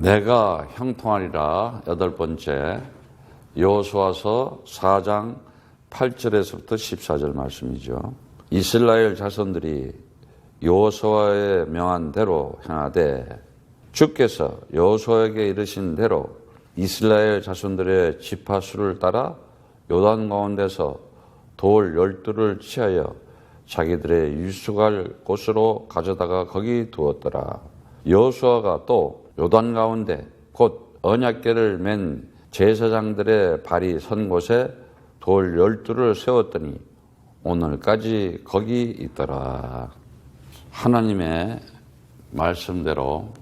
내가 형통하리라. 8번째 여호수아서 4장 8절에서부터 14절 말씀이죠. 이스라엘 자손들이 여호수아의 명한 대로 행하되 주께서 여호수아에게 이르신 대로 이스라엘 자손들의 지파수를 따라 요단 가운데서 돌 12를 취하여 자기들의 유숙할 곳으로 가져다가 거기 두었더라. 여호수아가 또 요단 가운데 곧 언약궤를 맨 제사장들의 발이 선 곳에 돌 12를 세웠더니 오늘까지 거기 있더라. 하나님의 말씀대로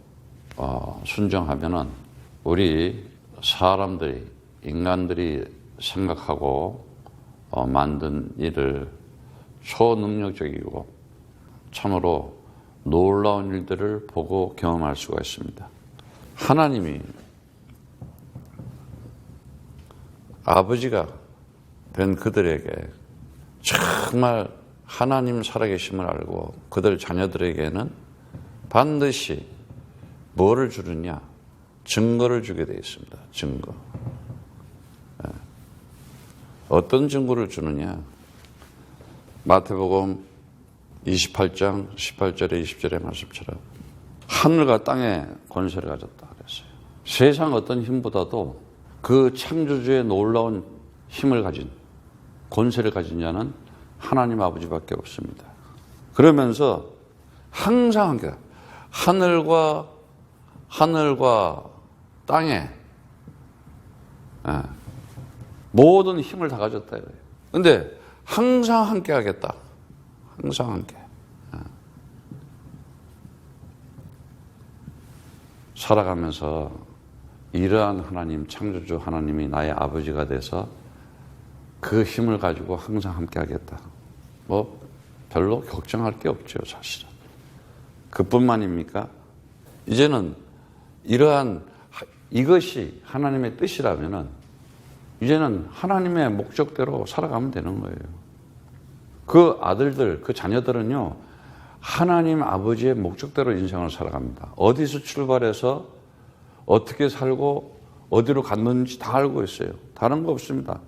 순종하면은 우리 사람들이, 인간들이 생각하고 만든 일을 초능력적이고 참으로 놀라운 일들을 보고 경험할 수가 있습니다. 하나님이 아버지가 된 그들에게 정말 하나님 살아계심을 알고 그들 자녀들에게는 반드시 뭐를 주느냐? 증거를 주게 되어 있습니다. 증거. 어떤 증거를 주느냐? 마태복음 28장 18절에 20절의 말씀처럼 하늘과 땅의 권세를 가졌다 그랬어요. 세상 어떤 힘보다도 그 창조주의 놀라운 힘을 가진, 권세를 가진 자는 하나님 아버지밖에 없습니다. 그러면서 항상 함께 하늘과 땅에 모든 힘을 다 가졌다 이거예요. 근데 항상 함께 하겠다. 항상 함께. 살아가면서 이러한 하나님, 창조주 하나님이 나의 아버지가 돼서 그 힘을 가지고 항상 함께 하겠다. 뭐 별로 걱정할 게 없죠, 사실은. 그뿐만입니까? 이제는 이것이 하나님의 뜻이라면은 이제는 하나님의 목적대로 살아가면 되는 거예요. 그 아들들, 그 자녀들은요, 하나님 아버지의 목적대로 인생을 살아갑니다. 어디서 출발해서 어떻게 살고 어디로 갔는지 다 알고 있어요. 다른 거 없습니다.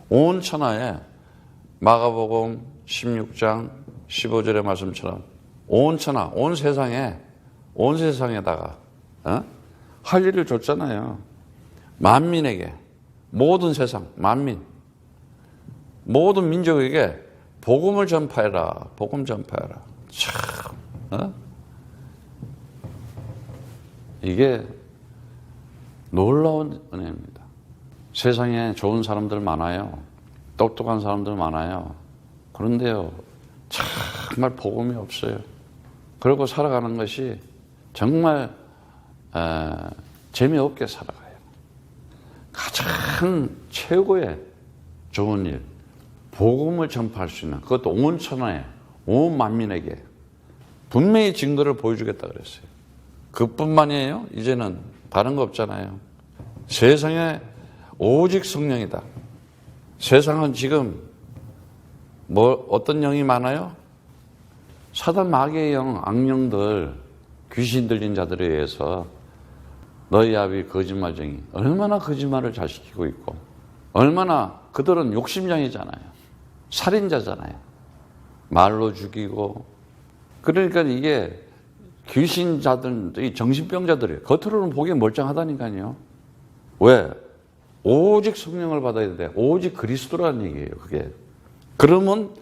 온 천하에 마가복음 16장 15절의 말씀처럼 온 천하, 온 세상에다가 할 일을 줬잖아요. 만민에게, 모든 세상, 만민, 모든 민족에게 복음을 전파해라. 복음 전파해라. 참, 이게 놀라운 은혜입니다. 세상에 좋은 사람들 많아요. 똑똑한 사람들 많아요. 그런데요, 정말 복음이 없어요. 그러고 살아가는 것이 정말 재미없게 살아가요. 가장 최고의 좋은 일, 복음을 전파할 수 있는, 그것도 온 천하에, 온 만민에게 분명히 증거를 보여주겠다 그랬어요. 그뿐만이에요. 이제는 다른 거 없잖아요. 세상에 오직 성령이다. 세상은 지금 어떤 영이 많아요? 사단 마귀의 영, 악령들, 귀신 들린 자들에 의해서 너희 아비 거짓말쟁이, 얼마나 거짓말을 잘 시키고 있고, 얼마나 그들은 욕심장이잖아요. 살인자잖아요. 말로 죽이고. 그러니까 이게 귀신자들, 정신병자들이에요. 겉으로는 보기에 멀쩡하다니까요. 왜? 오직 성령을 받아야 돼. 오직 그리스도라는 얘기예요, 그게. 그러면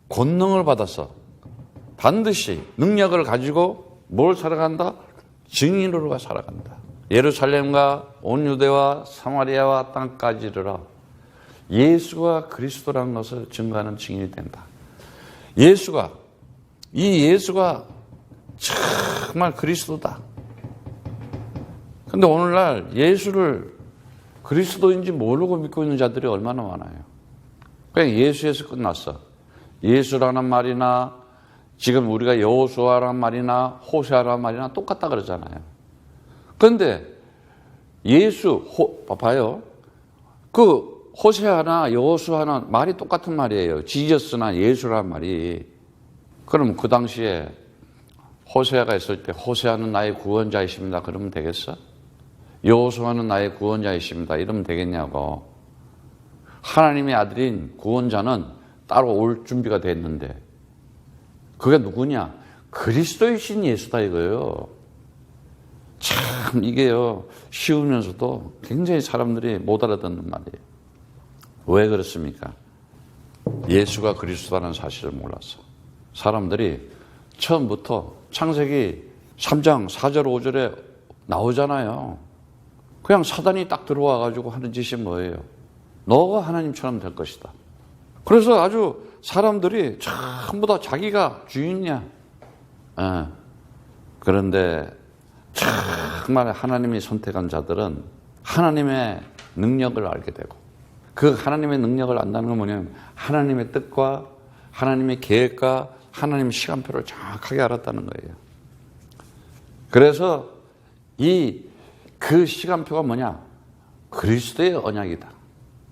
권능을 받아서 반드시 능력을 가지고 뭘 살아간다? 증인으로 살아간다. 예루살렘과 온 유대와 사마리아와 땅까지 이르러 예수가 그리스도라는 것을 증거하는 증인이 된다. 이 예수가 정말 그리스도다. 근데 오늘날 예수를 그리스도인지 모르고 믿고 있는 자들이 얼마나 많아요. 그냥 예수에서 끝났어. 예수라는 말이나 지금 우리가 여호수아라는 말이나 호세아라는 말이나 똑같다 그러잖아요. 그런데 봐봐요. 그 호세아나 여호수아나 말이 똑같은 말이에요. 지저스나 예수라는 말이. 그럼 그 당시에 호세아가 있을 때 호세아는 나의 구원자이십니다. 그러면 되겠어? 여호수아는 나의 구원자이십니다. 이러면 되겠냐고. 하나님의 아들인 구원자는 따로 올 준비가 됐는데 그게 누구냐? 그리스도이신 예수다 이거예요. 참 이게요 쉬우면서도 굉장히 사람들이 못 알아듣는 말이에요. 왜 그렇습니까? 예수가 그리스도라는 사실을 몰랐어. 사람들이 처음부터 창세기 3장 4절 5절에 나오잖아요. 그냥 사단이 딱 들어와가지고 하는 짓이 뭐예요? 너가 하나님처럼 될 것이다. 그래서 아주 사람들이 전부 다 자기가 주인이야. 그런데 정말 하나님이 선택한 자들은 하나님의 능력을 알게 되고 그 하나님의 능력을 안다는 건 뭐냐면 하나님의 뜻과 하나님의 계획과 하나님의 시간표를 정확하게 알았다는 거예요. 그래서 그 시간표가 뭐냐? 그리스도의 언약이다.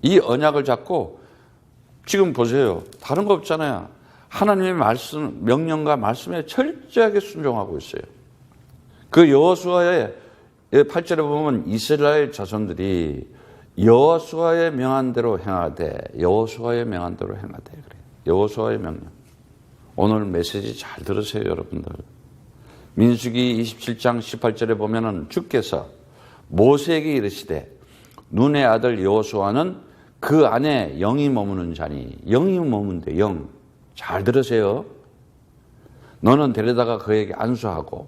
이 언약을 잡고 지금 보세요. 다른 거 없잖아요. 하나님의 말씀, 명령과 말씀에 철저하게 순종하고 있어요. 그 여호수아의 8절에 보면 이스라엘 자손들이 여호수아의 명한 대로 행하되 여호수아의 명한 대로 행하되 그래요. 여호수아의 명령. 오늘 메시지 잘 들으세요, 여러분들. 민수기 27장 18절에 보면은 주께서 모세에게 이르시되 눈의 아들 여호수아는 그 안에 영이 머무는 자니 영이 머문대 영. 잘 들으세요. 너는 데려다가 그에게 안수하고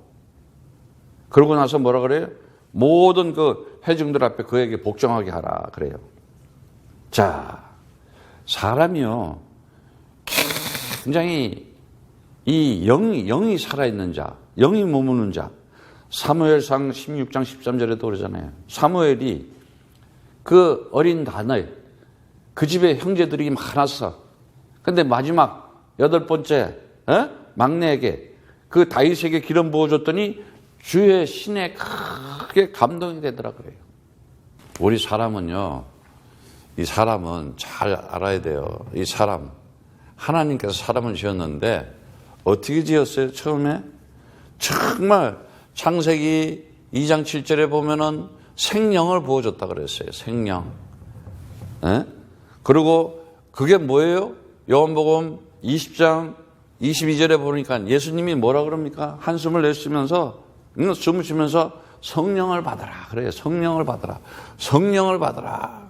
그러고 나서 뭐라 그래요? 모든 그 회중들 앞에 그에게 복종하게 하라 그래요. 자, 사람이요 굉장히 이 영이 살아있는 자, 영이 머무는 자. 사무엘상 16장 13절에도 그러잖아요. 사무엘이 그 어린 다들 그 집에 형제들이 많았어. 근데 마지막 8번째 막내에게 그 다윗에게 기름 부어줬더니 주의 신에 크게 감동이 되더라 그래요. 우리 사람은요, 이 사람은 잘 알아야 돼요. 이 사람, 하나님께서 사람을 지었는데 어떻게 지었어요? 처음에 정말 창세기 2장 7절에 보면은 생명을 부어줬다 그랬어요. 생명. 그리고 그게 뭐예요? 요한복음 20장 22절에 보니까 예수님이 뭐라 그럽니까? 한숨을 내쉬면서 숨을 쉬면서 성령을 받아라 그래요. 성령을 받아라. 성령을 받아라.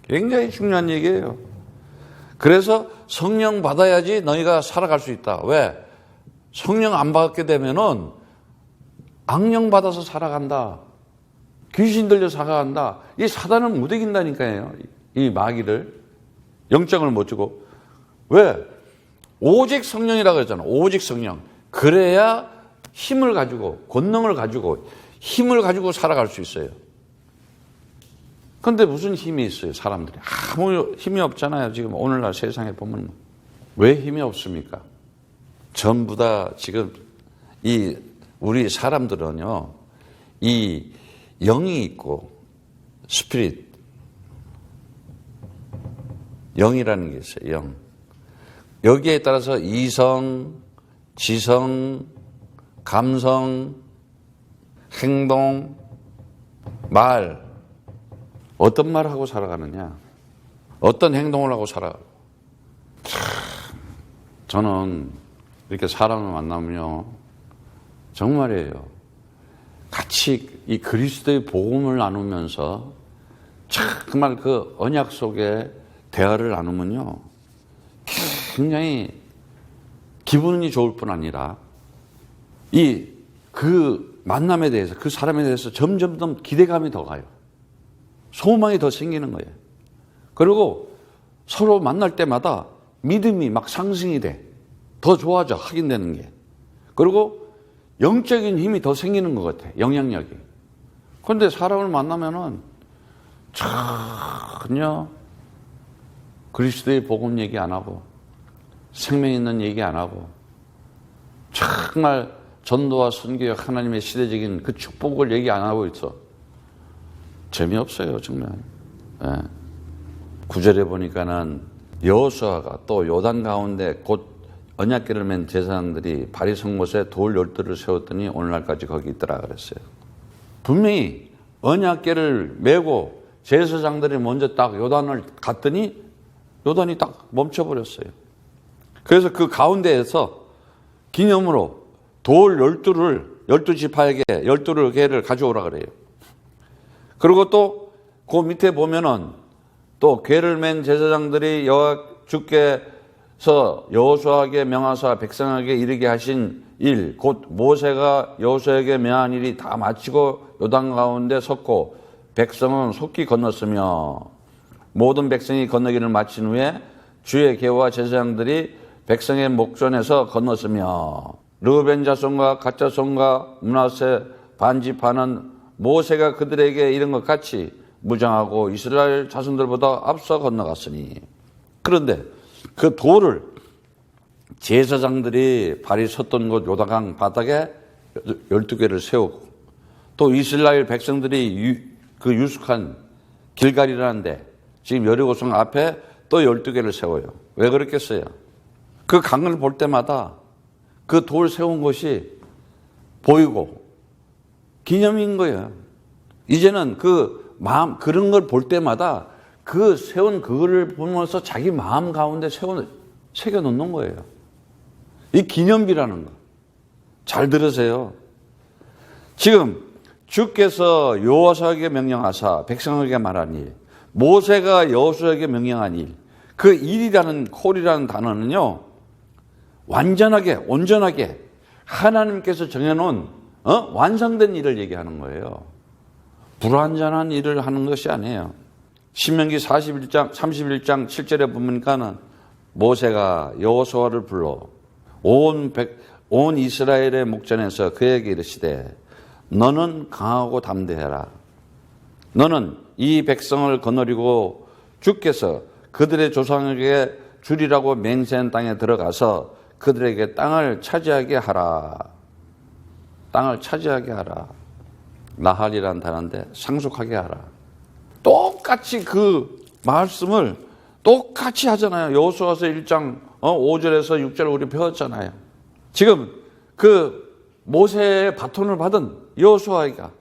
굉장히 중요한 얘기예요. 그래서 성령 받아야지 너희가 살아갈 수 있다. 왜? 성령 안 받게 되면은 악령 받아서 살아간다. 귀신 들려 살아간다. 이 사단은 못 이긴다니까요. 이 마귀를. 영적을 못 주고. 왜? 오직 성령이라고 했잖아. 오직 성령. 그래야 힘을 가지고, 권능을 가지고, 힘을 가지고 살아갈 수 있어요. 그런데 무슨 힘이 있어요, 사람들이? 아무 힘이 없잖아요. 지금 오늘날 세상에 보면. 왜 힘이 없습니까? 전부 다 지금 우리 사람들은요, 이 영이 있고, 스피릿. 영이라는 게 있어요, 영. 여기에 따라서 이성, 지성, 감성, 행동, 말. 어떤 말을 하고 살아가느냐? 어떤 행동을 하고 살아가고. 저는 이렇게 사람을 만나면요, 정말이에요. 같이 이 그리스도의 복음을 나누면서 정말 그 언약 속에 대화를 나누면요, 굉장히 기분이 좋을 뿐 아니라 그 만남에 대해서, 그 사람에 대해서 점점 더 기대감이 더 가요. 소망이 더 생기는 거예요. 그리고 서로 만날 때마다 믿음이 막 상승이 돼. 더 좋아져, 확인되는 게. 그리고 영적인 힘이 더 생기는 것 같아, 영향력이. 그런데 사람을 만나면은 전혀 그리스도의 복음 얘기 안 하고, 생명 있는 얘기 안 하고, 정말 전도와 선교역 하나님의 시대적인 그 축복을 얘기 안 하고 있어. 재미없어요, 정말. 9절에 보니까는 여호수아가 또 요단 가운데 곧 언약궤를 맨 제사장들이 바리성못에 돌 12를 세웠더니 오늘날까지 거기 있더라 그랬어요. 분명히 언약궤를 메고 제사장들이 먼저 딱 요단을 갔더니 요단이 딱 멈춰버렸어요. 그래서 그 가운데에서 기념으로 돌 12지파에게 12개를 가져오라 그래요. 그리고 또 그 밑에 보면은 또 궤를 맨 제사장들이 주께서 여호수아에게 명하사 백성에게 이르게 하신 일, 곧 모세가 여호수아에게 명한 일이 다 마치고 요단 가운데 섰고 백성은 속히 건넜으며 모든 백성이 건너기를 마친 후에 주의 궤와 제사장들이 백성의 목전에서 건넜으며 르우벤 자손과 갓 자손과 므낫세 반지파는 모세가 그들에게 이른 것 같이 무장하고 이스라엘 자손들보다 앞서 건너갔으니. 그런데 그 돌을 제사장들이 발이 섰던 곳 요단강 바닥에 12개를 세우고 또 이스라엘 백성들이 그 유숙한 길갈이라는 데 지금 여리고성 앞에 또 12개를 세워요. 왜 그랬겠어요? 그 강을 볼 때마다 그 돌 세운 것이 보이고 기념인 거예요. 이제는 그 마음, 그런 걸 볼 때마다 그 세운 그거를 보면서 자기 마음 가운데 새겨 놓는 거예요. 이 기념비라는 거. 잘 들으세요. 지금 주께서 여호수아에게 명령하사 백성에게 말한 일, 모세가 여호수아에게 명령한 일, 그 일이라는 콜이라는 단어는요, 완전하게, 온전하게 하나님께서 정해놓은 완성된 일을 얘기하는 거예요. 불완전한 일을 하는 것이 아니에요. 신명기 31장 7절에 보니까는 모세가 여호수아를 불러 온 이스라엘의 목전에서 그에게 이르시되 너는 강하고 담대해라. 너는 이 백성을 거느리고 주께서 그들의 조상에게 주리라고 맹세한 땅에 들어가서 그들에게 땅을 차지하게 하라. 땅을 차지하게 하라. 나할이라는 단어인데 상속하게 하라. 똑같이 그 말씀을 똑같이 하잖아요. 여호수아서 1장 5절에서 6절 우리 배웠잖아요. 지금 그 모세의 바톤을 받은 여호수아가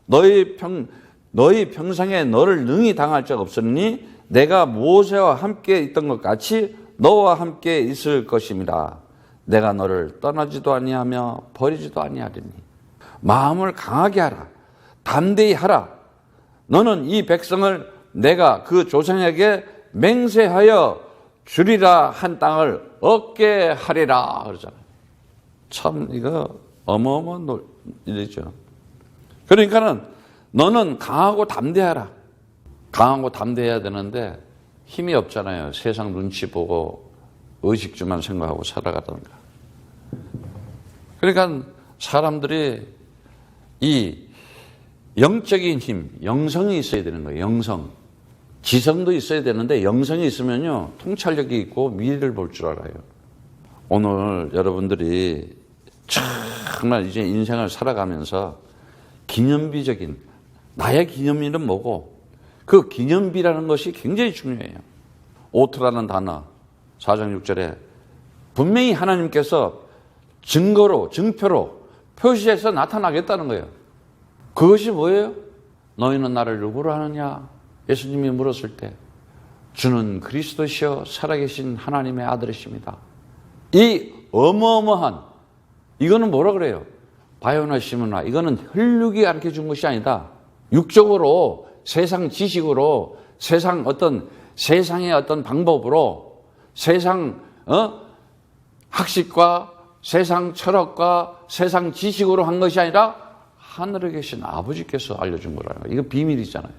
너희 평생에 너를 능히 당할 적 없으니 내가 모세와 함께 있던 것 같이 너와 함께 있을 것입니다. 내가 너를 떠나지도 아니하며 버리지도 아니하리니 마음을 강하게 하라. 담대히 하라. 너는 이 백성을 내가 그 조상에게 맹세하여 주리라 한 땅을 얻게 하리라 그러잖아요. 참 이거 어마어마한 일이죠. 그러니까는 너는 강하고 담대하라. 강하고 담대해야 되는데 힘이 없잖아요. 세상 눈치 보고 의식주만 생각하고 살아가던가. 그러니까 사람들이 이 영적인 힘, 영성이 있어야 되는 거예요. 영성. 지성도 있어야 되는데 영성이 있으면요. 통찰력이 있고 미래를 볼 줄 알아요. 오늘 여러분들이 정말 이제 인생을 살아가면서 기념비적인 나의 기념비는 뭐고 그 기념비라는 것이 굉장히 중요해요. 오트라는 단어 4장 6절에 분명히 하나님께서 증거로 증표로 표시해서 나타나겠다는 거예요. 그것이 뭐예요? 너희는 나를 누구로 하느냐? 예수님이 물었을 때 주는 그리스도시여 살아계신 하나님의 아들이십니다. 이 어마어마한 이거는 뭐라 그래요? 바요나 시모나 이거는 혈육이 가르쳐 준 것이 아니다. 육적으로 세상 지식으로 세상 세상의 어떤 방법으로 세상 학식과 세상 철학과 세상 지식으로 한 것이 아니라 하늘에 계신 아버지께서 알려준 거라는 거예요. 이거 비밀이잖아요.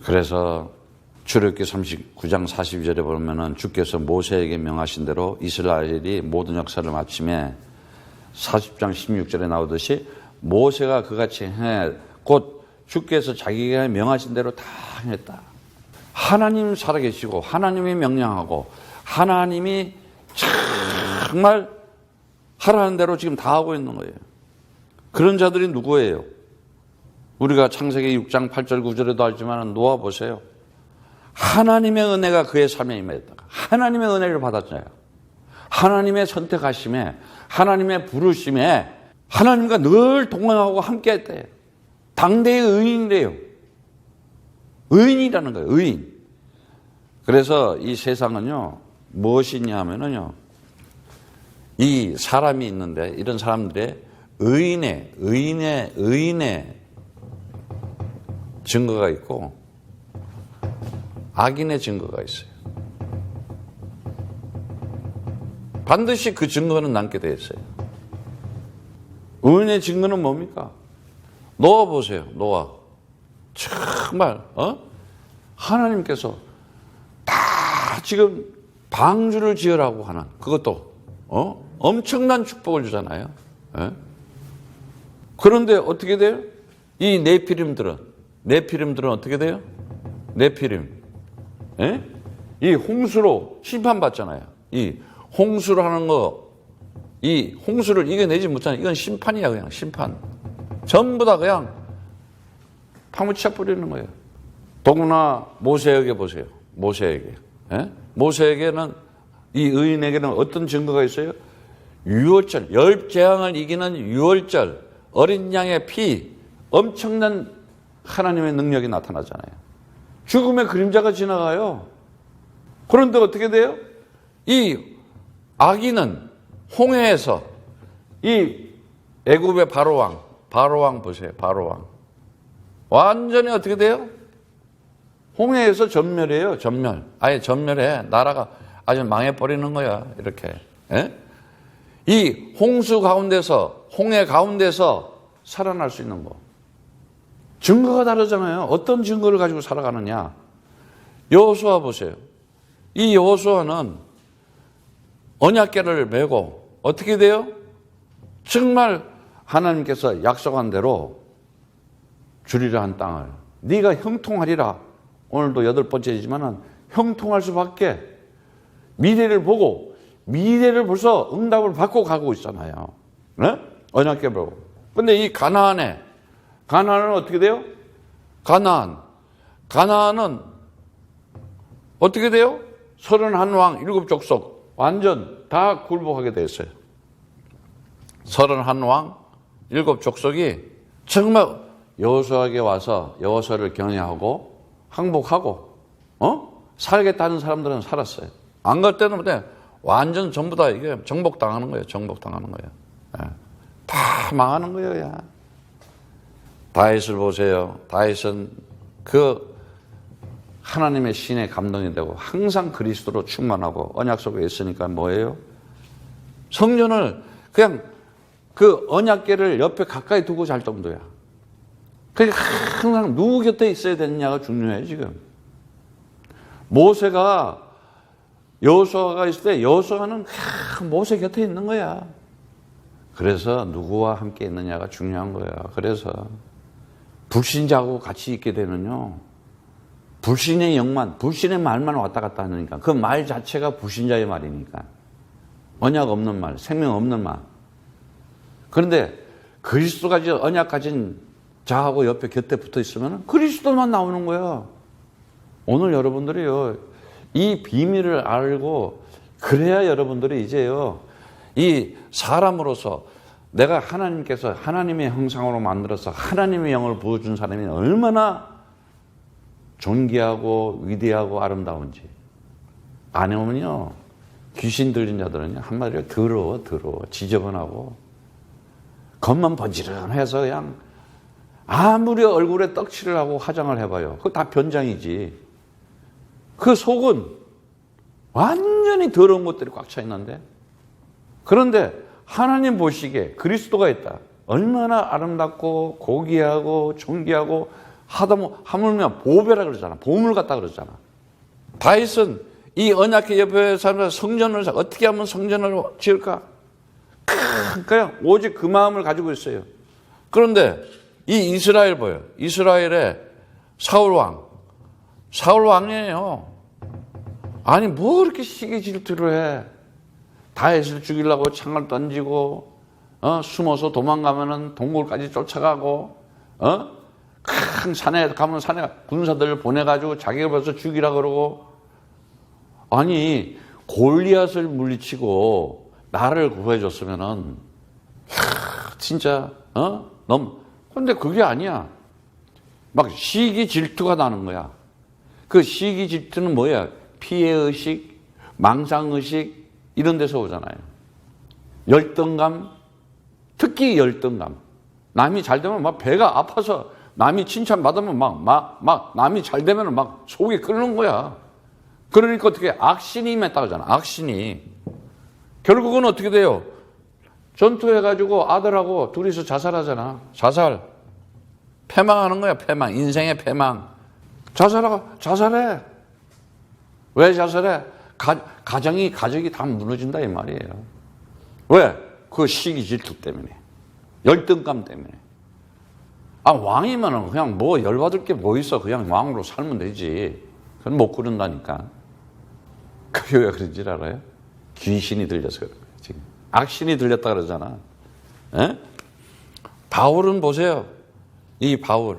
그래서 출애굽기 39장 42절에 보면은 주께서 모세에게 명하신 대로 이스라엘이 모든 역사를 마침에 40장 16절에 나오듯이 모세가 그같이 행해 곧 주께서 자기가 명하신 대로 다 행했다. 하나님 살아계시고 하나님이 명령하고 하나님이 정말 하라는 대로 지금 다 하고 있는 거예요. 그런 자들이 누구예요? 우리가 창세기 6장 8절 9절에도 알지만 놓아보세요. 하나님의 은혜가 그의 삶에 임했다가 하나님의 은혜를 받았잖아요. 하나님의 선택하심에 하나님의 부르심에 하나님과 늘 동행하고 함께 했대요. 당대의 의인이래요. 의인이라는 거예요. 의인. 그래서 이 세상은요, 무엇이냐 하면은요, 이 사람이 있는데 이런 사람들의 의인의 증거가 있고 악인의 증거가 있어요. 반드시 그 증거는 남게 되어 있어요. 의인의 증거는 뭡니까? 노아 보세요. 노아. 정말 하나님께서 다 지금 방주를 지으라고 하는 그것도 엄청난 축복을 주잖아요. 그런데 어떻게 돼요? 이 네피림들은 어떻게 돼요? 네피림. 이 홍수로 심판받잖아요. 이 홍수라는 거, 이 홍수를 이겨내지 못하는 이건 심판이야. 그냥 심판. 전부 다 그냥 파묻혀 버리는 거예요. 더구나 모세에게 보세요. 모세에게는 이 의인에게는 어떤 증거가 있어요? 유월절, 열 재앙을 이기는 유월절, 어린 양의 피, 엄청난 하나님의 능력이 나타나잖아요. 죽음의 그림자가 지나가요. 그런데 어떻게 돼요? 이 악인은 홍해에서 이 애굽의 바로왕 보세요. 바로왕. 완전히 어떻게 돼요? 홍해에서 전멸해요. 전멸. 아예 전멸해. 나라가 아주 망해버리는 거야. 이렇게. 이 홍수 가운데서, 홍해 가운데서 살아날 수 있는 거. 증거가 다르잖아요. 어떤 증거를 가지고 살아가느냐. 여호수아 보세요. 이 여호수아는 언약궤를 메고 어떻게 돼요? 정말 하나님께서 약속한 대로 주리라 한 땅을 네가 형통하리라. 오늘도 8번째이지만 형통할 수밖에 미래를 보고 미래를 벌써 응답을 받고 가고 있잖아요. 네? 언약궤 보고. 근데 이 가나안은 어떻게 돼요? 가나안은 어떻게 돼요? 31왕 7족속 완전 다 굴복하게 됐어요. 31왕 7족속이 정말 여호수아에게 와서 여호수아를 경외하고 항복하고 살겠다는 사람들은 살았어요. 안 갈 때는 완전 전부 다 이게 정복당하는 거예요. 다 망하는 거예요. 야. 다윗을 보세요. 다윗은 그 하나님의 신에 감동이 되고 항상 그리스도로 충만하고 언약 속에 있으니까 뭐예요? 성전을 그냥 그 언약궤를 옆에 가까이 두고 잘 정도야. 그러니까 항상 누구 곁에 있어야 되느냐가 중요해 지금. 모세가 여호수아가 있을 때 여호수아는 모세 곁에 있는 거야. 그래서 누구와 함께 있느냐가 중요한 거야. 그래서 불신자하고 같이 있게 되면요. 불신의 영만, 불신의 말만 왔다 갔다 하니까 그 말 자체가 불신자의 말이니까. 언약 없는 말, 생명 없는 말. 그런데 그리스도가 언약 가진 자하고 옆에 곁에 붙어 있으면 그리스도만 나오는 거야. 오늘 여러분들이요. 이 비밀을 알고 그래야 여러분들이 이제요. 이 사람으로서 내가 하나님께서 하나님의 형상으로 만들어서 하나님의 영을 부어준 사람이 얼마나 존귀하고 위대하고 아름다운지. 안 해오면요. 귀신 들린 자들은요. 한마디로 더러워. 지저분하고. 겉만 번지른해서 그냥 아무리 얼굴에 떡칠을 하고 화장을 해봐요. 그거 다 변장이지. 그 속은 완전히 더러운 것들이 꽉 차 있는데. 그런데 하나님 보시기에 그리스도가 있다. 얼마나 아름답고 고귀하고 존귀하고 하물며 보배라 그러잖아. 보물 같다 그러잖아. 다윗은 이 언약궤 옆에 사는 성전을 어떻게 하면 성전을 지을까? 그냥 오직 그 마음을 가지고 있어요. 그런데 이 이스라엘 보여요. 이스라엘의 사울왕이에요. 아니 뭐 그렇게 시기 질투를 해. 다윗을 죽이려고 창을 던지고 숨어서 도망가면은 동굴까지 쫓아가고 큰 산에 가면 산에 군사들을 보내가지고 자기가 벌써 죽이라 그러고. 아니 골리앗을 물리치고 나를 구해줬으면은 진짜 너무. 근데 그게 아니야. 막 시기 질투가 나는 거야. 그 시기 질투는 뭐야? 피해의식, 망상의식 이런 데서 오잖아요. 열등감, 특히 열등감. 남이 잘 되면 막 배가 아파서 남이 칭찬받으면 막 남이 잘 되면 막 속이 끓는 거야. 그러니까 어떻게 악신이 임했다 그러잖아. 악신이. 결국은 어떻게 돼요? 전투해가지고 아들하고 둘이서 자살하잖아. 자살. 패망하는 거야. 패망. 인생의 패망. 자살해. 왜 자살해? 가정이 다 무너진다 이 말이에요. 왜? 그 시기 질투 때문에. 열등감 때문에. 왕이면은 그냥 뭐 열받을 게 뭐 있어. 그냥 왕으로 살면 되지. 그건 못 그런다니까. 그게 왜 그런 줄 알아요? 귀신이 들려서 그런 거예요, 지금. 악신이 들렸다 그러잖아. 에? 바울은 보세요. 이 바울.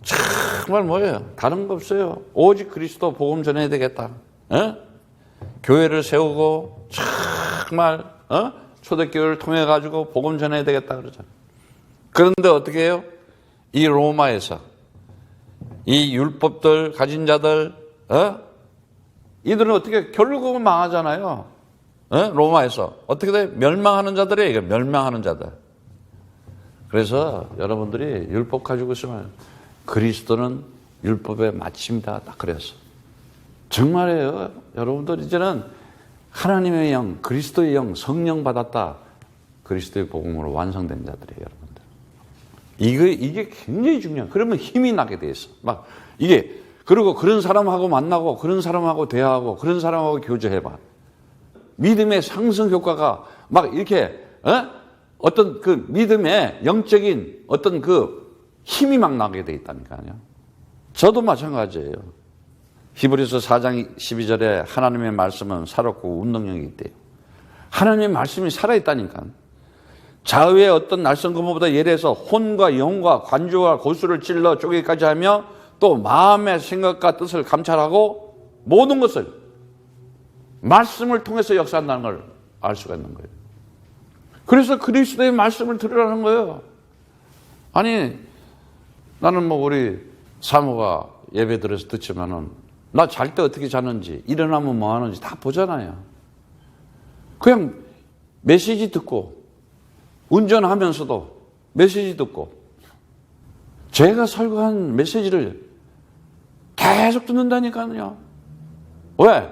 정말 뭐예요? 다른 거 없어요. 오직 그리스도 복음 전해야 되겠다. 에? 교회를 세우고 정말 초대교회를 통해 가지고 복음 전해야 되겠다 그러잖아. 그런데 어떻게 해요? 이 로마에서 이 율법들 가진 자들 이들은 어떻게 결국은 망하잖아요. 로마에서 어떻게 돼? 멸망하는 자들이에요. 이게 멸망하는 자들. 그래서 여러분들이 율법 가지고 있으면 그리스도는 율법의 마침이다 딱 그랬어. 정말이에요. 여러분들 이제는 하나님의 영, 그리스도의 영, 성령 받았다. 그리스도의 복음으로 완성된 자들이에요, 여러분들. 이게 굉장히 중요해요. 그러면 힘이 나게 돼 있어. 막 이게 그리고 그런 사람하고 만나고 그런 사람하고 대화하고 그런 사람하고 교제해봐. 믿음의 상승 효과가 막 이렇게 어떤 그 믿음의 영적인 어떤 그 힘이 막 나게 돼 있다니까요. 저도 마찬가지예요. 히브리서 4장 12절에 하나님의 말씀은 살았고 운동력이 있대요. 하나님의 말씀이 살아있다니까. 좌우의 어떤 낯선 검보다 예래서 혼과 영과 관주와 고수를 찔러 쪼개기까지 하며 또 마음의 생각과 뜻을 감찰하고 모든 것을 말씀을 통해서 역사한다는 걸 알 수가 있는 거예요. 그래서 그리스도의 말씀을 들으라는 거예요. 아니 나는 뭐 우리 사모가 예배 들어서 듣지만은 나 잘 때 어떻게 자는지 일어나면 뭐 하는지 다 보잖아요. 그냥 메시지 듣고 운전하면서도 메시지 듣고 제가 설교한 메시지를 계속 듣는다니까요. 왜?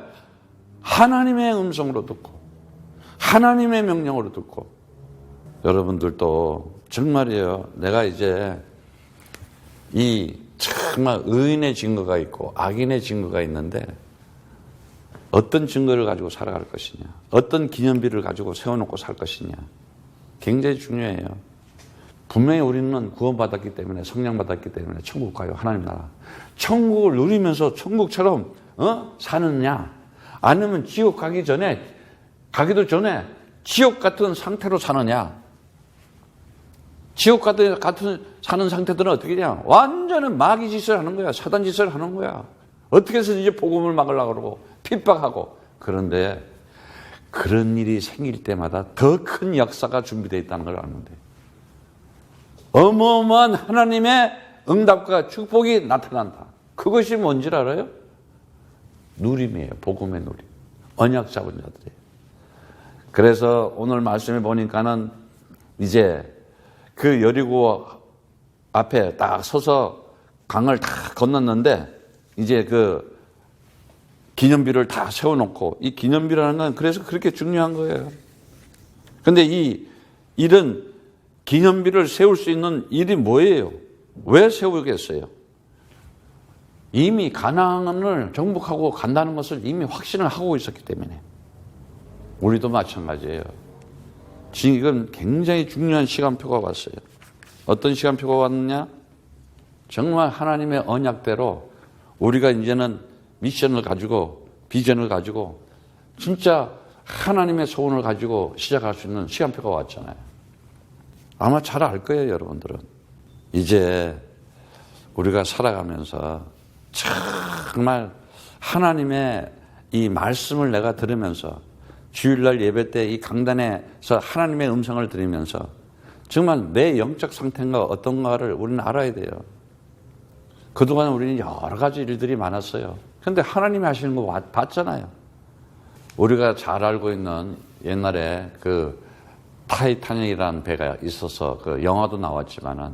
하나님의 음성으로 듣고 하나님의 명령으로 듣고. 여러분들도 정말이에요. 내가 이제 이 정말 의인의 증거가 있고 악인의 증거가 있는데 어떤 증거를 가지고 살아갈 것이냐, 어떤 기념비를 가지고 세워놓고 살 것이냐 굉장히 중요해요. 분명히 우리는 구원받았기 때문에 성령 받았기 때문에 천국 가요. 하나님 나라. 천국을 누리면서 천국처럼 사느냐 아니면 지옥 가기도 전에 지옥 같은 상태로 사느냐. 지옥 같은 사는 상태들은 어떻게 되냐. 완전히 마귀 짓을 하는 거야. 사단 짓을 하는 거야. 어떻게 해서 이제 복음을 막으려고 그러고 핍박하고. 그런데 그런 일이 생길 때마다 더 큰 역사가 준비되어 있다는 걸 아는데 어마어마한 하나님의 응답과 축복이 나타난다. 그것이 뭔지 알아요? 누림이에요. 복음의 누림. 언약 잡은 자들이에요. 그래서 오늘 말씀해 보니까는 이제 그 여리고 앞에 딱 서서 강을 다 건넜는데 이제 그 기념비를 다 세워놓고 이 기념비라는 건 그래서 그렇게 중요한 거예요. 그런데 이 일은 기념비를 세울 수 있는 일이 뭐예요? 왜 세우겠어요? 이미 가나안을 정복하고 간다는 것을 이미 확신을 하고 있었기 때문에. 우리도 마찬가지예요. 지금 굉장히 중요한 시간표가 왔어요. 어떤 시간표가 왔느냐? 정말 하나님의 언약대로 우리가 이제는 미션을 가지고 비전을 가지고 진짜 하나님의 소원을 가지고 시작할 수 있는 시간표가 왔잖아요. 아마 잘 알 거예요, 여러분들은. 이제 우리가 살아가면서 정말 하나님의 이 말씀을 내가 들으면서 주일날 예배 때 이 강단에서 하나님의 음성을 들으면서 정말 내 영적 상태가 어떤가를 우리는 알아야 돼요. 그동안 우리는 여러 가지 일들이 많았어요. 근데 하나님이 하시는 거 봤잖아요. 우리가 잘 알고 있는 옛날에 그 타이타닉이라는 배가 있어서 그 영화도 나왔지만은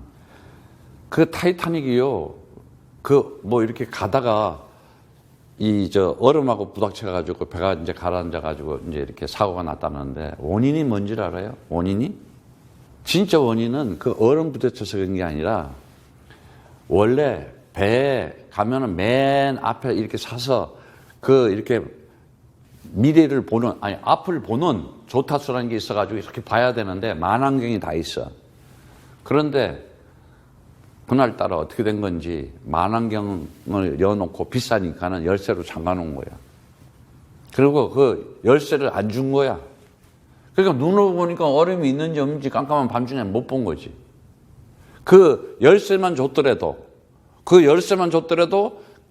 그 타이타닉이요. 그 뭐 이렇게 가다가 얼음하고 부닥쳐 가지고 배가 이제 가라앉아 가지고 이제 이렇게 사고가 났다는데 원인이 뭔지 알아요? 원인이? 진짜 원인은 그 얼음 부딪혀서 그런 게 아니라 원래 배에 가면은 맨 앞에 이렇게 사서 그 이렇게 미래를 보는, 아니, 앞을 보는 조타수라는 게 있어가지고 이렇게 봐야 되는데 만안경이 다 있어. 그런데 그날따라 어떻게 된 건지 만안경을 여놓고 비싸니까는 열쇠로 잠가 놓은 거야. 그리고 그 열쇠를 안 준 거야. 그러니까 눈으로 보니까 얼음이 있는지 없는지 깜깜한 밤중에 못 본 거지. 그 열쇠만 줬더라도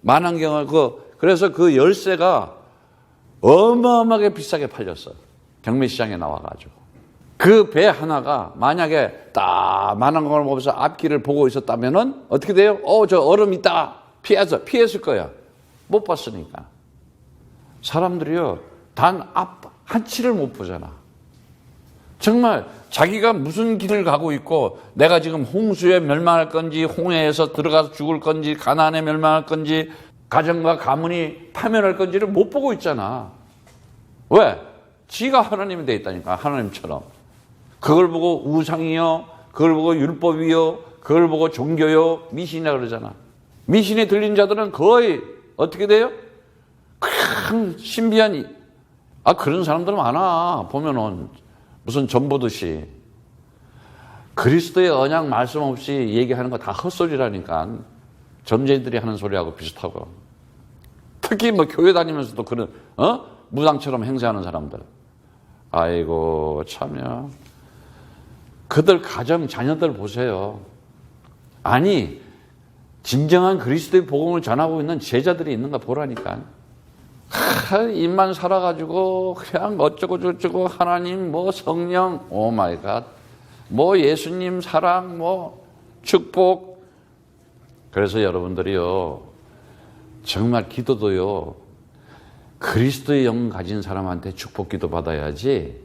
만안경을 그래서 그 열쇠가 어마어마하게 비싸게 팔렸어. 경매시장에 나와가지고. 그 배 하나가 만약에 딱 만안경을 보면서 앞길을 보고 있었다면은 어떻게 돼요? 저 얼음 있다. 피했을 거야. 못 봤으니까. 사람들이요, 단 앞 한 치를 못 보잖아. 정말 자기가 무슨 길을 가고 있고 내가 지금 홍수에 멸망할 건지 홍해에서 들어가서 죽을 건지 가난에 멸망할 건지 가정과 가문이 파멸할 건지를 못 보고 있잖아. 왜? 지가 하나님이 돼 있다니까. 하나님처럼. 그걸 보고 우상이요, 그걸 보고 율법이요, 그걸 보고 종교요, 미신이라 그러잖아. 미신에 들린 자들은 거의 어떻게 돼요? 큰 신비한 그런 사람들 많아. 보면은 무슨 전 보듯이. 그리스도의 언약 말씀 없이 얘기하는 거 다 헛소리라니까. 점쟁이들이 하는 소리하고 비슷하고. 특히 뭐 교회 다니면서도 그런 무당처럼 행세하는 사람들. 아이고 참요. 그들 가정 자녀들 보세요. 아니 진정한 그리스도의 복음을 전하고 있는 제자들이 있는가 보라니까. 입만 살아가지고 그냥 어쩌고 저쩌고 하나님 뭐 성령 오 마이 갓 뭐 예수님 사랑 뭐 축복. 그래서 여러분들이요 정말 기도도요 그리스도의 영 가진 사람한테 축복 기도 받아야지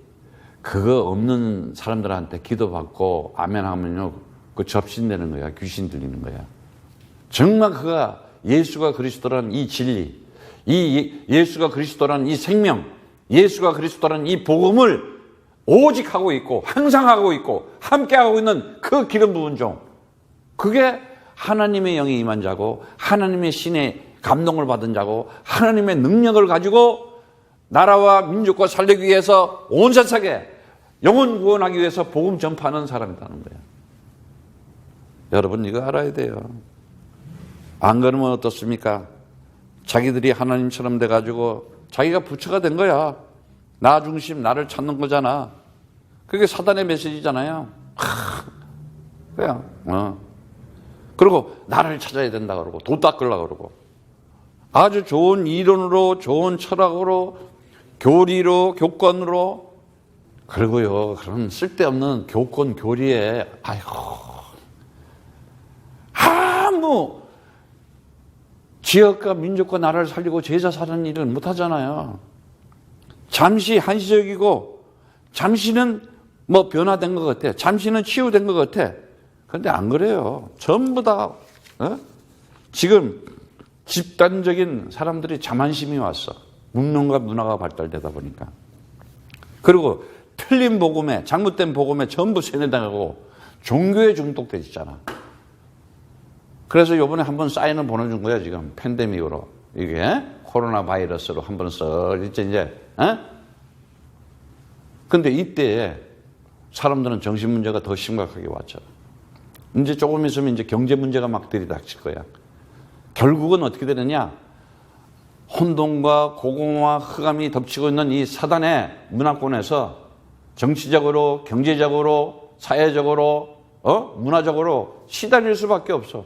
그거 없는 사람들한테 기도 받고 아멘 하면요 그 접신되는 거야. 귀신 들리는 거야. 정말 그가 예수가 그리스도라는 이 진리, 예수가 그리스도라는 이 생명, 예수가 그리스도라는 이 복음을 오직 하고 있고 항상 하고 있고 함께 하고 있는 그 기름 부은 종, 그게 하나님의 영이 임한 자고 하나님의 신의 감동을 받은 자고 하나님의 능력을 가지고 나라와 민족과 살리기 위해서 온 세상에 영혼 구원하기 위해서 복음 전파하는 사람이라는 거예요. 여러분 이거 알아야 돼요. 안 그러면 어떻습니까? 자기들이 하나님처럼 돼가지고 자기가 부처가 된 거야. 나 중심, 나를 찾는 거잖아. 그게 사단의 메시지잖아요. 그냥 그리고 나를 찾아야 된다 그러고 돈 닦으려고 그러고 아주 좋은 이론으로 좋은 철학으로 교리로 교권으로 그리고요 그런 쓸데없는 교권 교리에 아무 지역과 민족과 나라를 살리고 제자 사는 일은 못하잖아요. 잠시 한시적이고 잠시는 뭐 변화된 것 같아. 잠시는 치유된 것 같아. 그런데 안 그래요. 전부 다 지금 집단적인 사람들이 자만심이 왔어. 문명과 문화가 발달되다 보니까. 그리고 틀린 복음에 잘못된 복음에 전부 세뇌당하고 종교에 중독돼 있잖아. 그래서 이번에 한번 사인을 보내준 거야. 지금 팬데믹으로 이게 코로나 바이러스로 한번 써 이제 근데 이때 사람들은 정신 문제가 더 심각하게 왔죠. 이제 조금 있으면 이제 경제 문제가 막 들이닥칠 거야. 결국은 어떻게 되느냐? 혼돈과 고공과 흑암이 덮치고 있는 이 사단의 문화권에서 정치적으로, 경제적으로, 사회적으로, 문화적으로 시달릴 수밖에 없어.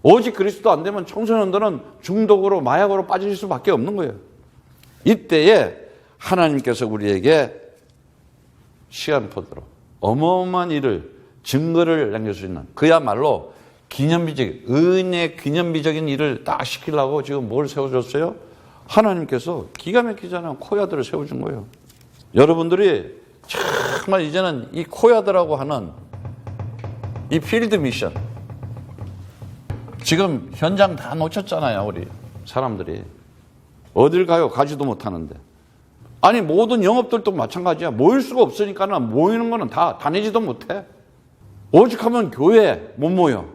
오직 그리스도 안 되면 청소년들은 중독으로, 마약으로 빠질 수밖에 없는 거예요. 이때에 하나님께서 우리에게 시간포대로 어마어마한 일을, 증거를 남길 수 있는 그야말로 의인의 기념비적인 일을 딱 시키려고 지금 뭘 세워줬어요? 하나님께서 기가 막히잖아요. 코야드를 세워준 거예요. 여러분들이 정말 이제는 이 코야드라고 하는 이 필드 미션, 지금 현장 다 놓쳤잖아요. 우리 사람들이 어딜 가요? 가지도 못하는데. 아니 모든 영업들도 마찬가지야. 모일 수가 없으니까는 모이는 거는 다 다니지도 못해. 오직하면 교회 못 모여.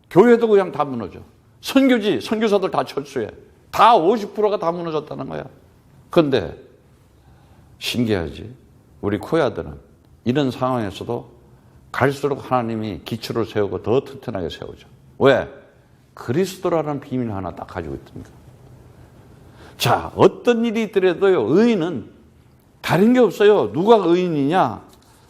교회도 그냥 다 무너져. 선교지, 선교사들 다 철수해. 다 50%가 다 무너졌다는 거야. 그런데 신기하지. 우리 코야들은 이런 상황에서도 갈수록 하나님이 기초를 세우고 더 튼튼하게 세우죠. 왜? 그리스도라는 비밀을 하나 딱 가지고 있습니다. 자, 어떤 일이 있더라도요, 의인은 다른 게 없어요. 누가 의인이냐?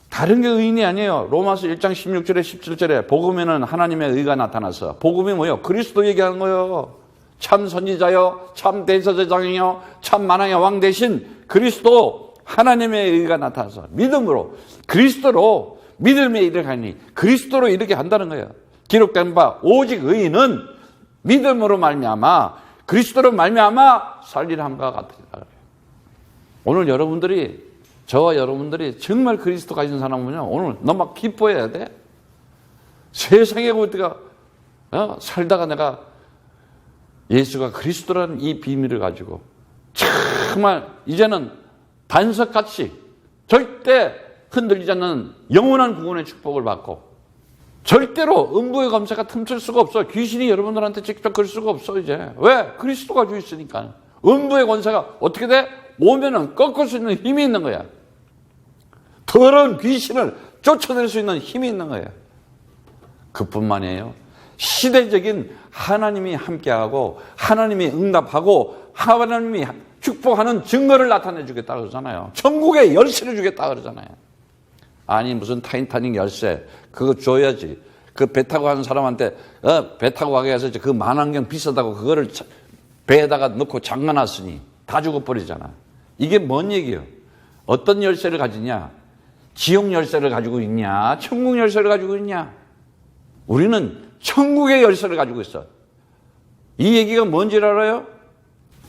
다른 게 의인이 아니에요. 로마서 1장 16절에 17절에 복음에는 하나님의 의가 나타나서, 복음이 뭐예요? 그리스도 얘기하는 거예요. 참 선지자요, 참 대제사장이요, 참 만왕의 왕 대신 그리스도 하나님의 의가 나타나서 믿음으로, 그리스도로 믿음의 일을 하니 그리스도로 이렇게 한다는 거예요. 기록된 바 오직 의인은 믿음으로 말미암아 그리스도로 말미암아 살리함과 같으리라. 오늘 여러분들이, 저와 여러분들이 정말 그리스도 가진 사람은요, 오늘 너무 막 기뻐해야 돼. 세상에 우리가 살다가 내가 예수가 그리스도라는 이 비밀을 가지고 정말 이제는 반석같이 절대 흔들리지 않는 영원한 구원의 축복을 받고, 절대로 음부의 검사가 틈칠 수가 없어. 귀신이 여러분들한테 직접 그럴 수가 없어. 이제 왜? 그리스도가 주 있으니까. 음부의 권세가 어떻게 돼? 오면은 꺾을 수 있는 힘이 있는 거야. 더러운 귀신을 쫓아낼 수 있는 힘이 있는 거야. 그뿐만이에요. 시대적인 하나님이 함께하고 하나님이 응답하고 하나님이 축복하는 증거를 나타내 주겠다 그러잖아요. 천국의 열쇠를 주겠다 그러잖아요. 아니 무슨 타이타닉 열쇠 그거 줘야지. 그 배 타고 가는 사람한테 배 타고 가게 해서 그 만환경 비싸다고 그거를 배에다가 넣고 잠가놨으니 다 죽어버리잖아. 이게 뭔 얘기예요? 어떤 열쇠를 가지냐? 지옥 열쇠를 가지고 있냐? 천국 열쇠를 가지고 있냐? 우리는 천국의 열쇠를 가지고 있어. 이 얘기가 뭔지 알아요?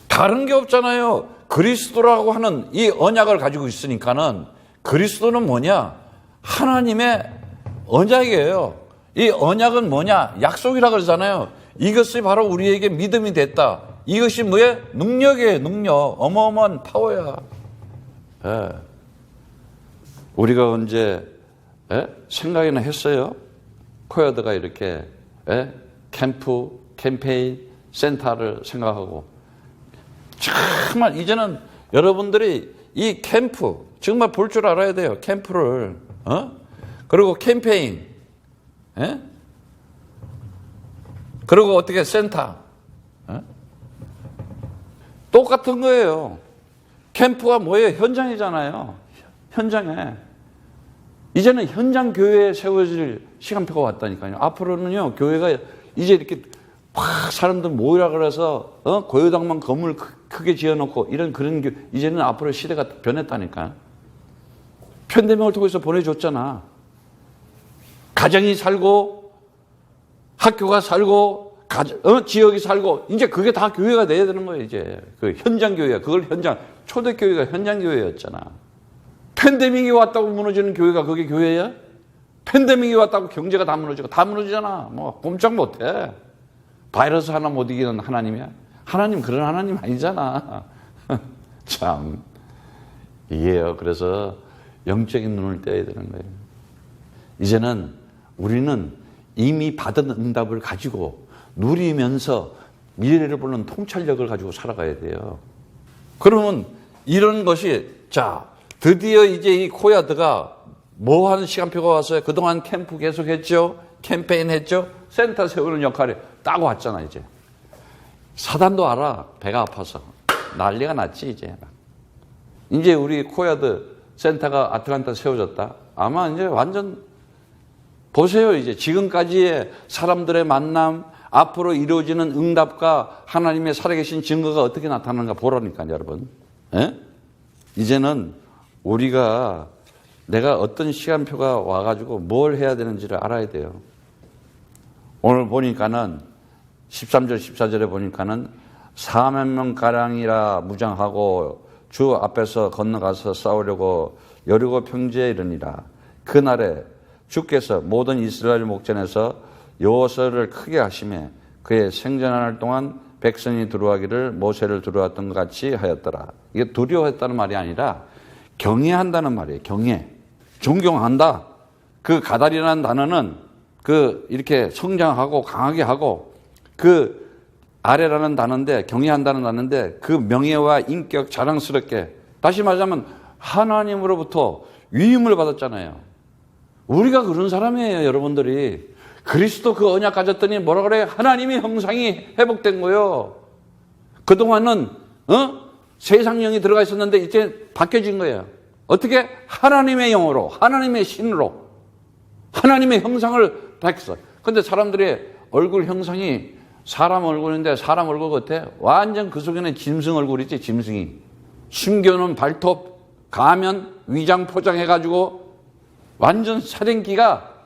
다른 게 없잖아요. 그리스도라고 하는 이 언약을 가지고 있으니까는, 그리스도는 뭐냐? 하나님의 언약이에요. 이 언약은 뭐냐? 약속이라 그러잖아요. 이것이 바로 우리에게 믿음이 됐다. 이것이 뭐예요? 능력이에요. 능력. 어마어마한 파워야. 예. 우리가 언제 생각이나 했어요? 코야드가 이렇게 캠프, 캠페인, 센터를 생각하고, 정말 이제는 여러분들이 이 캠프 정말 볼 줄 알아야 돼요. 캠프를. 그리고 캠페인. 그리고 어떻게 센터. 똑같은 거예요. 캠프가 뭐예요? 현장이잖아요. 현장에. 이제는 현장 교회에 세워질 시간표가 왔다니까요. 앞으로는요, 교회가 이제 이렇게 막 사람들 모이라 그래서 고요당만 건물 크게 지어놓고 이런 그런 이제는 앞으로 시대가 변했다니까. 팬데믹을 통해서 보내줬잖아. 가정이 살고 학교가 살고 지역이 살고 이제 그게 다 교회가 돼야 되는 거예요. 이제 그 현장 교회야. 그걸 현장 초대 교회가 현장 교회였잖아. 팬데믹이 왔다고 무너지는 교회가 그게 교회야? 팬데믹이 왔다고 경제가 다 무너지고 다 무너지잖아. 뭐 꼼짝 못해. 바이러스 하나 못 이기는 하나님이야? 하나님 그런 하나님 아니잖아. 참 이게요. 그래서 영적인 눈을 떼야 되는 거예요. 이제는 우리는 이미 받은 응답을 가지고 누리면서 미래를 보는 통찰력을 가지고 살아가야 돼요. 그러면 이런 것이, 자, 드디어 이제 이 코야드가 뭐 하는 시간표가 왔어요? 그동안 캠프 계속 했죠? 캠페인 했죠? 센터 세우는 역할이 딱 왔잖아, 이제. 사단도 알아. 배가 아파서. 난리가 났지, 이제. 이제 우리 코야드 센터가 아틀란타 세워졌다. 아마 이제 완전, 보세요, 이제. 지금까지의 사람들의 만남, 앞으로 이루어지는 응답과 하나님의 살아계신 증거가 어떻게 나타나는가 보라니까요, 여러분. 이제는 우리가 내가 어떤 시간표가 와가지고 뭘 해야 되는지를 알아야 돼요. 오늘 보니까는 13절 14절에 보니까는 4만 명가량이라 무장하고 주 앞에서 건너가서 싸우려고 여리고 평지에 이르니라. 그날에 주께서 모든 이스라엘 목전에서 여호수아를 크게 하시매 그의 생전할 동안 백성이 두려워하기를 모세를 두려워했던 것 같이 하였더라. 이게 두려워했다는 말이 아니라 경외한다는 말이에요. 경외. 존경한다. 그 가달이라는 단어는 그 이렇게 성장하고 강하게 하고 그 아래라는 단어인데 경외한다는 단어인데 그 명예와 인격 자랑스럽게 다시 말하자면 하나님으로부터 위임을 받았잖아요. 우리가 그런 사람이에요. 여러분들이 그리스도 그 언약 가졌더니 뭐라 그래? 하나님의 형상이 회복된 거예요. 그동안은 세상령이 들어가 있었는데 이제 바뀌어진 거예요. 어떻게? 하나님의 영으로 하나님의 신으로 하나님의 형상을 밝혔어. 근데 사람들의 얼굴 형상이 사람 얼굴인데 사람 얼굴 같아? 완전 그 속에는 짐승 얼굴이지. 짐승이 숨겨놓은 발톱 가면 위장 포장해가지고 완전 살인기가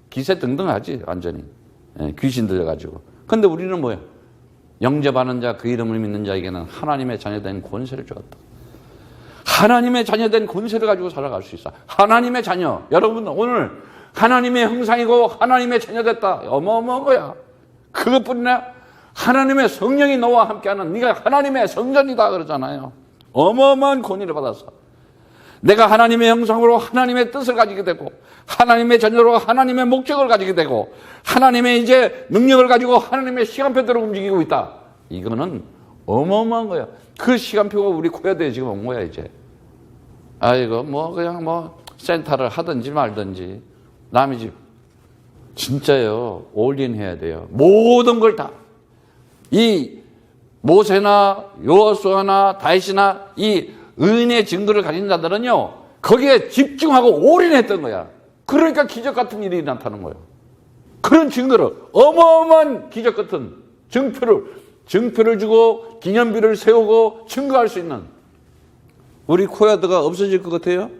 기세등등하지. 완전히 귀신 들려가지고. 근데 우리는 뭐야? 영접하는 자 그 이름을 믿는 자에게는 하나님의 자녀된 권세를 주었다. 하나님의 자녀된 권세를 가지고 살아갈 수 있어. 하나님의 자녀. 여러분 오늘 하나님의 형상이고 하나님의 자녀 됐다. 어마어마한 거야. 그것뿐이나 하나님의 성령이 너와 함께하는 네가 하나님의 성전이다 그러잖아요. 어마어마한 권위를 받았어. 내가 하나님의 형상으로 하나님의 뜻을 가지게 되고 하나님의 자녀로 하나님의 목적을 가지게 되고 하나님의 이제 능력을 가지고 하나님의 시간표대로 움직이고 있다. 이거는 어마어마한 거야. 그 시간표가 우리 코야대에 지금 온 거야 이제. 아이고 뭐 그냥 뭐 센터를 하든지 말든지 남의 집 진짜요. 올인해야 돼요. 모든 걸 다. 이 모세나 여호수아나 다윗이나 이 의인의 증거를 가진 자들은요. 거기에 집중하고 올인했던 거야. 그러니까 기적 같은 일이 나타나는 거예요. 그런 증거를 어마어마한 기적 같은 증표를 주고 기념비를 세우고 증거할 수 있는 우리 코야드가 없어질 것 같아요?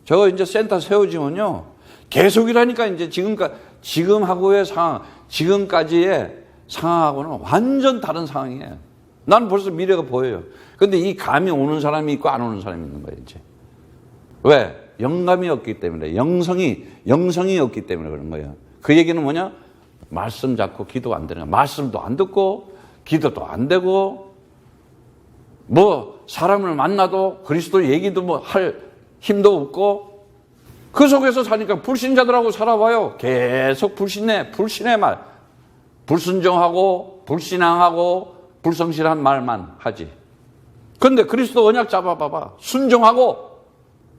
저거 이제 센터 세워지면요. 계속이라니까 이제 지금하고의 상황, 지금까지의 상황하고는 완전 다른 상황이에요. 나는 벌써 미래가 보여요. 근데 이 감이 오는 사람이 있고 안 오는 사람이 있는 거예요, 이제. 왜? 영감이 없기 때문에, 영성이 없기 때문에 그런 거예요. 그 얘기는 뭐냐? 말씀 잡고 기도 안 되는 거야. 말씀도 안 듣고, 기도도 안 되고, 뭐, 사람을 만나도 그리스도 얘기도 뭐 할 힘도 없고, 그 속에서 사니까 불신자들하고 살아봐요. 계속 불신의 말. 불순종하고, 불신앙하고, 불성실한 말만 하지. 근데 그리스도 언약 잡아봐봐. 순종하고,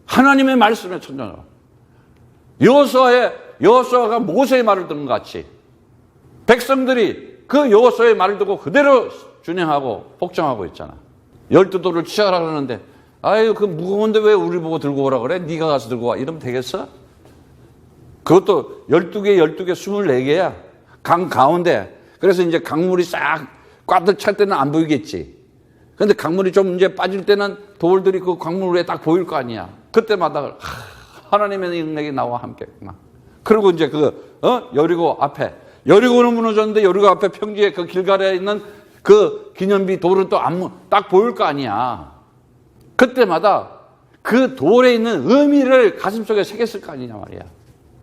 하나님의 말씀에 천정하고. 여호수아가 모세의 말을 듣는 것 같이 백성들이 그 여호수아의 말을 듣고 그대로 준행하고 복종하고 있잖아. 12돌을 취하라 그러는데 아유 그 무거운데 왜 우리 보고 들고 오라 그래? 네가 가서 들고 와. 이러면 되겠어? 그것도 12개 24개야. 강 가운데. 그래서 이제 강물이 싹 꽉 찰 때는 안 보이겠지. 근데 강물이 좀 이제 빠질 때는 돌들이 그 강물 위에 딱 보일 거 아니야. 그때마다 하나님의 능력이 나와 함께 했구나. 그리고 이제 여리고 앞에 여리고는 무너졌는데 여리고 앞에 평지에 그 길가에 있는 그 기념비 돌은 또 딱 보일 거 아니야. 그때마다 그 돌에 있는 의미를 가슴속에 새겼을 거 아니냐 말이야.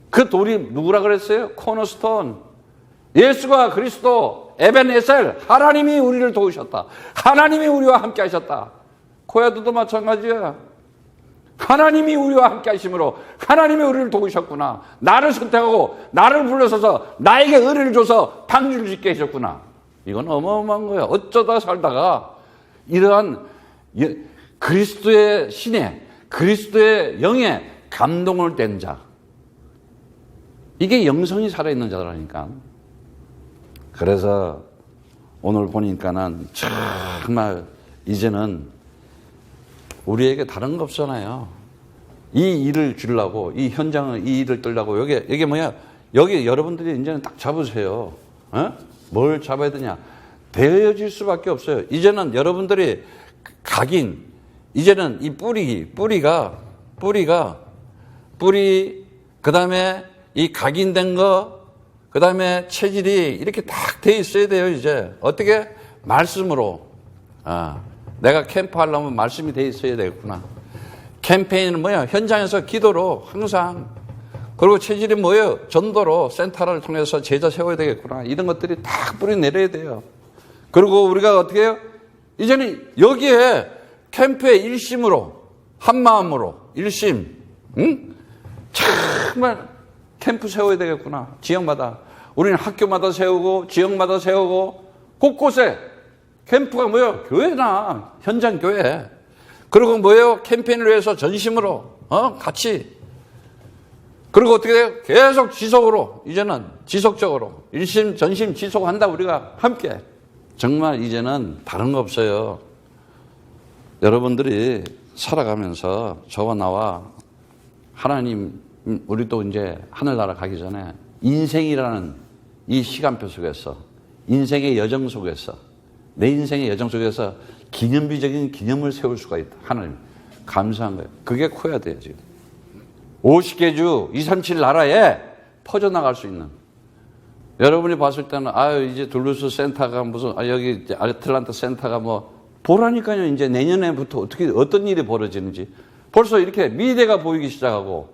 그 돌이 누구라 그랬어요? 코너스톤. 예수가 그리스도 에벤에셀 하나님이 우리를 도우셨다. 하나님이 우리와 함께 하셨다. 코야드도 마찬가지야. 하나님이 우리와 함께 하심으로 하나님이 우리를 도우셨구나. 나를 선택하고 나를 불러서서 나에게 의를 줘서 방주를 짓게 하셨구나. 이건 어마어마한 거야. 어쩌다 살다가 이러한 그리스도의 신에 그리스도의 영에 감동을 된 자. 이게 영성이 살아있는 자라니까. 그래서 오늘 보니까는 정말 이제는 우리에게 다른 거 없잖아요. 이 일을 주려고, 이 현장을, 이 일을 떨려고, 여기 뭐야? 여기 여러분들이 이제는 딱 잡으세요. 뭘 잡아야 되냐? 되어질 수밖에 없어요. 이제는 여러분들이 이제는 이 뿌리가, 그 다음에 이 각인된 거, 그 그 다음에 체질이 이렇게 딱 돼 있어야 돼요, 이제. 어떻게? 말씀으로. 내가 캠프 하려면 말씀이 돼 있어야 되겠구나. 캠페인은 뭐야? 현장에서 기도로 항상. 그리고 체질이 뭐예요? 전도로 센터를 통해서 제자 세워야 되겠구나. 이런 것들이 딱 뿌리 내려야 돼요. 그리고 우리가 어떻게 해요? 이제는 여기에 캠프에 일심으로, 한마음으로, 일심, 응? 정말 캠프 세워야 되겠구나. 지역마다. 우리는 학교마다 세우고, 지역마다 세우고, 곳곳에 캠프가 뭐예요? 교회나, 현장 교회. 그리고 뭐예요? 캠페인을 위해서 전심으로, 같이. 그리고 어떻게 돼요? 계속 지속으로, 이제는 지속적으로, 일심, 전심, 지속한다, 우리가 함께. 정말 이제는 다른 거 없어요. 여러분들이 살아가면서 저와 나와 하나님, 우리도 이제 하늘나라 가기 전에 인생이라는 이 시간표 속에서, 인생의 여정 속에서, 내 인생의 여정 속에서 기념비적인 기념을 세울 수가 있다. 하나님, 감사한 거예요. 그게 커야 돼요, 지금. 50개 주, 237 나라에 퍼져나갈 수 있는. 여러분이 봤을 때는, 이제 둘루스 센터가 무슨, 여기 아틀란타 센터가 뭐, 보라니까요, 이제 내년에부터 어떤 일이 벌어지는지. 벌써 이렇게 미래가 보이기 시작하고,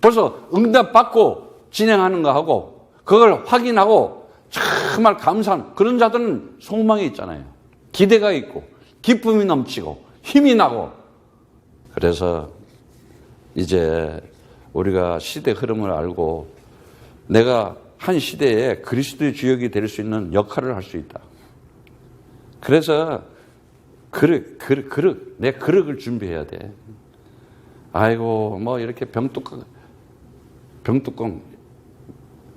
벌써 응답받고 진행하는 거 하고, 그걸 확인하고, 정말 감사한, 그런 자들은 소망이 있잖아요. 기대가 있고, 기쁨이 넘치고, 힘이 나고. 그래서 이제 우리가 시대 흐름을 알고, 내가 한 시대에 그리스도의 주역이 될 수 있는 역할을 할 수 있다. 그래서 내 그릇을 준비해야 돼. 아이고, 뭐 이렇게 병뚜껑,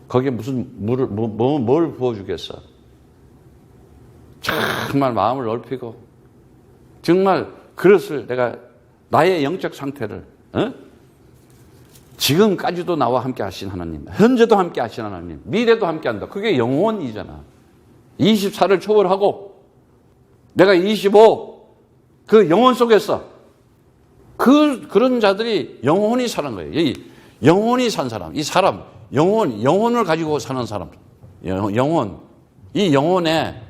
거기에 무슨 뭘 부어주겠어. 정말 마음을 넓히고, 정말 그릇을 내가, 나의 영적 상태를, 지금까지도 나와 함께 하신 하나님, 현재도 함께 하신 하나님, 미래도 함께 한다. 그게 영혼이잖아. 24를 초월하고 내가 25, 그 영혼 속에서 그런 자들이 영혼이 사는 거예요. 이 영혼이 산 사람, 이 사람, 영혼을 가지고 사는 사람, 영혼, 이 영혼에,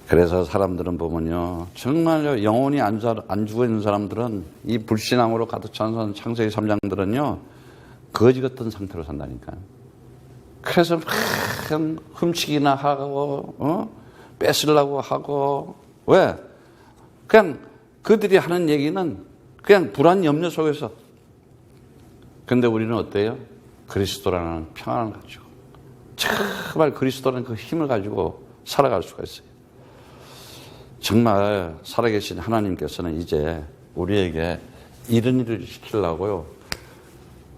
그래서 사람들은 보면요, 정말 영혼이 안 죽어 있는 사람들은, 이 불신앙으로 가득 찬 창세기 3장들은요, 거지 같은 상태로 산다니까요. 그래서 막 훔치기나 하고, 뺏으려고 하고, 왜? 그냥 그들이 하는 얘기는 그냥 불안 염려 속에서. 근데 우리는 어때요? 그리스도라는 평안을 가지고, 정말 그리스도라는 그 힘을 가지고 살아갈 수가 있어요. 정말 살아계신 하나님께서는 이제 우리에게 이런 일을 시키려고요.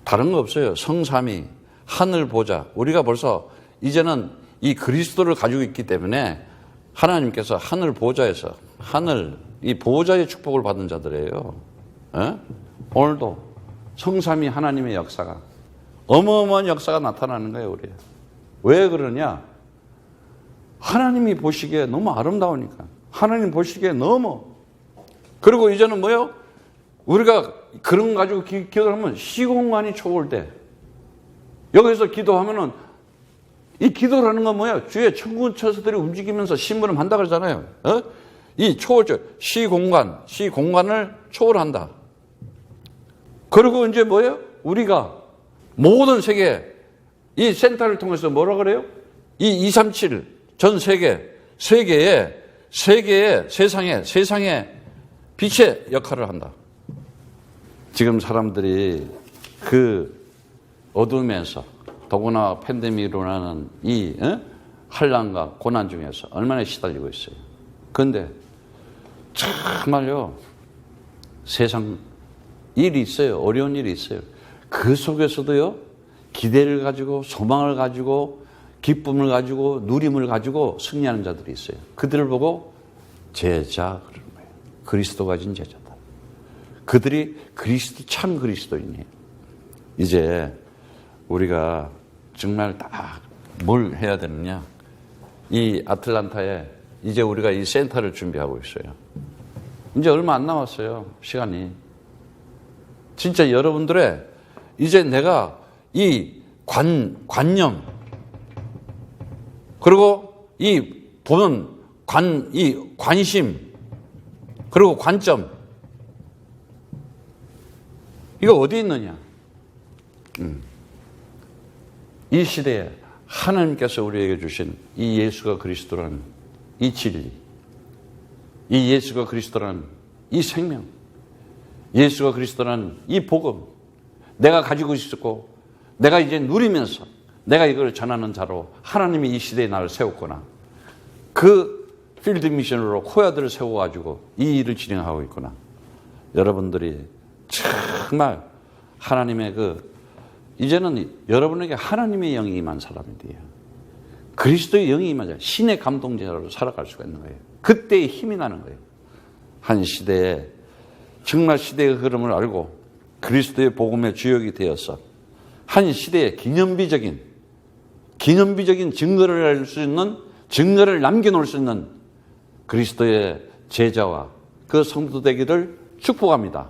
다른 거 없어요. 성삼위, 하늘 보좌. 우리가 벌써 이제는 이 그리스도를 가지고 있기 때문에 하나님께서 하늘 보좌에서, 이 보좌의 축복을 받은 자들이에요. 오늘도 성삼위 하나님의 역사가, 어마어마한 역사가 나타나는 거예요, 우리. 왜 그러냐? 하나님이 보시기에 너무 아름다우니까. 하나님 보시기에 너무. 그리고 이제는 뭐예요? 우리가 그런 거 가지고 기도를 하면 시공간이 초월돼. 여기서 기도하면은, 이 기도를 하는 건 뭐야? 주의 천군 천사들이 움직이면서 심부름 한다 그러잖아요. 이 초월적, 시공간을 초월한다. 그리고 이제 뭐예요? 우리가 모든 세계, 이 센터를 통해서 뭐라 그래요? 이 237 전 세계의 세상의 빛의 역할을 한다. 지금 사람들이 그 어둠에서, 더구나 팬데믹으로 인한 이 환난과 고난 중에서 얼마나 시달리고 있어요. 그런데 정말요, 세상 일이 있어요. 어려운 일이 있어요. 그 속에서도요, 기대를 가지고, 소망을 가지고, 기쁨을 가지고, 누림을 가지고 승리하는 자들이 있어요. 그들을 보고 제자 그러는 거예요. 그리스도 가진 제자다. 그들이 참 그리스도인이에요. 이제 우리가 정말 딱 뭘 해야 되느냐? 이 아틀란타에 이제 우리가 이 센터를 준비하고 있어요. 이제 얼마 안 남았어요, 시간이. 진짜 여러분들의, 이제 내가 이 관념, 그리고 이 보는 이 관심, 그리고 관점, 이거 어디 있느냐? 이 시대에 하나님께서 우리에게 주신 이 예수가 그리스도라는 이 진리, 이 예수가 그리스도라는 이 생명, 예수가 그리스도라는 이 복음, 내가 가지고 있었고 내가 이제 누리면서 내가 이걸 전하는 자로 하나님이 이 시대에 나를 세웠구나. 그 필드 미션으로 코야들을 세워가지고 이 일을 진행하고 있구나. 여러분들이 정말 하나님의 이제는 여러분에게 하나님의 영이 임한 사람이 돼요. 그리스도의 영이 임하자 신의 감동자로 살아갈 수가 있는 거예요. 그때의 힘이 나는 거예요. 한 시대에 정말 시대의 흐름을 알고 그리스도의 복음의 주역이 되어서 한 시대의 기념비적인 증거를 할 수 있는, 증거를 남겨놓을 수 있는 그리스도의 제자와 그 성도 되기를 축복합니다.